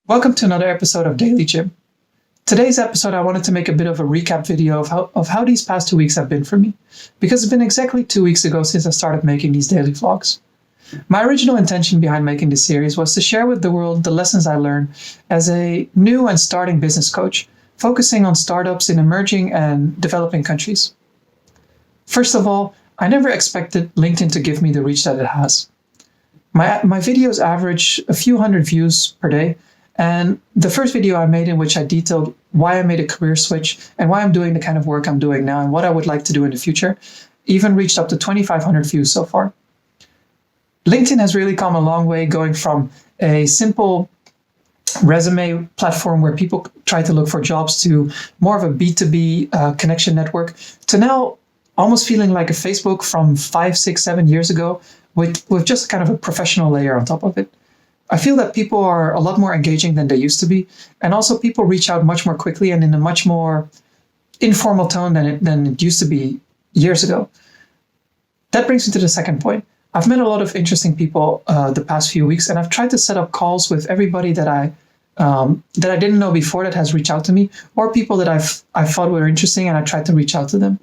Welcome to another episode of Daily Gym. Today's episode, I wanted to make a bit of a recap video of how these past 2 weeks have been for me, because it's been exactly 2 weeks ago since I started making these daily vlogs. My original intention behind making this series was to share with the world the lessons I learned as a new and starting business coach, focusing on startups in emerging and developing countries. First of all, I never expected LinkedIn to give me the reach that it has. My videos average a few hundred views per day, and the first video I made in which I detailed why I made a career switch and why I'm doing the kind of work I'm doing now and what I would like to do in the future even reached up to 2,500 views so far. LinkedIn has really come a long way, going from a simple resume platform where people try to look for jobs to more of a B2B connection network, to now almost feeling like a Facebook from 5, 6, 7 years ago with just kind of a professional layer on top of it. I feel that people are a lot more engaging than they used to be, and also people reach out much more quickly and in a much more informal tone than it used to be years ago. That brings me to the second point. I've met a lot of interesting people the past few weeks, and I've tried to set up calls with everybody that I didn't know before that has reached out to me, or people that I thought were interesting, and I tried to reach out to them.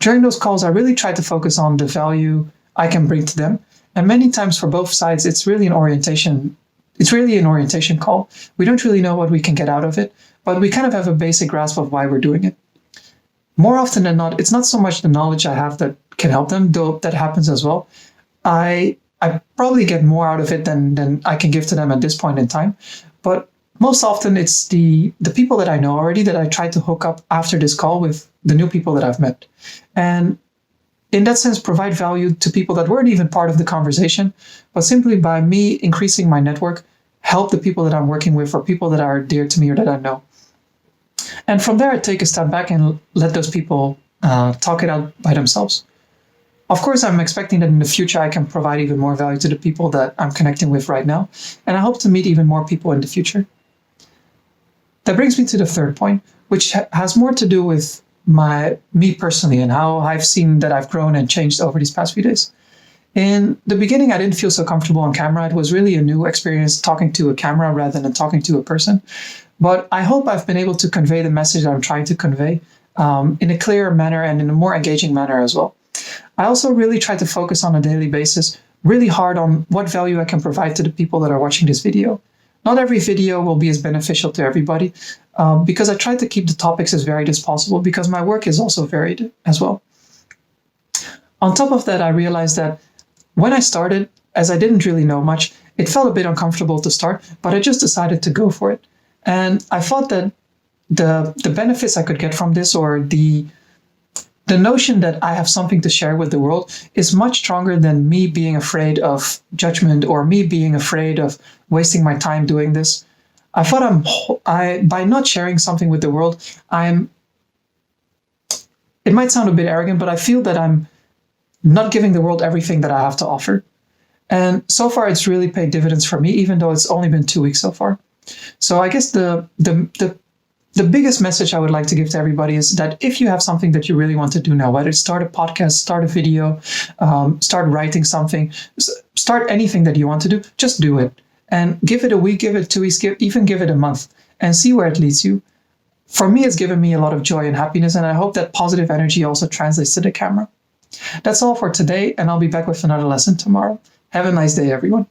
During those calls, I really tried to focus on the value I can bring to them. And many times for both sides, it's really an orientation call. We don't really know what we can get out of it, but we kind of have a basic grasp of why we're doing it. More often than not, it's not so much the knowledge I have that can help them, though that happens as well. I probably get more out of it than I can give to them at this point in time. But most often it's the people that I know already that I try to hook up after this call with the new people that I've met. And in that sense, provide value to people that weren't even part of the conversation, but simply by me increasing my network, help the people that I'm working with or people that are dear to me or that I know. And from there, I take a step back and let those people talk it out by themselves. Of course, I'm expecting that in the future, I can provide even more value to the people that I'm connecting with right now, and I hope to meet even more people in the future. That brings me to the third point, which has more to do with me personally and how I've seen that I've grown and changed over these past few days. In the beginning, I didn't feel so comfortable on camera. It was really a new experience talking to a camera rather than talking to a person. But I hope I've been able to convey the message that I'm trying to convey in a clearer manner and in a more engaging manner as well. I also really try to focus on a daily basis, really hard on what value I can provide to the people that are watching this video. Not every video will be as beneficial to everybody, because I try to keep the topics as varied as possible, because my work is also varied as well. On top of that, I realized that when I started, as I didn't really know much, it felt a bit uncomfortable to start, but I just decided to go for it. And I thought that the benefits I could get from this, or the notion that I have something to share with the world, is much stronger than me being afraid of judgment or me being afraid of wasting my time doing this. I thought by not sharing something with the world, it might sound a bit arrogant, but I feel that I'm not giving the world everything that I have to offer. And so far, it's really paid dividends for me, even though it's only been 2 weeks so far. So I guess the biggest message I would like to give to everybody is that if you have something that you really want to do now, whether it's start a podcast, start a video, start writing something, start anything that you want to do, just do it. And give it a week, give it 2 weeks, even give it a month, and see where it leads you. For me, it's given me a lot of joy and happiness, and I hope that positive energy also translates to the camera. That's all for today, and I'll be back with another lesson tomorrow. Have a nice day, everyone.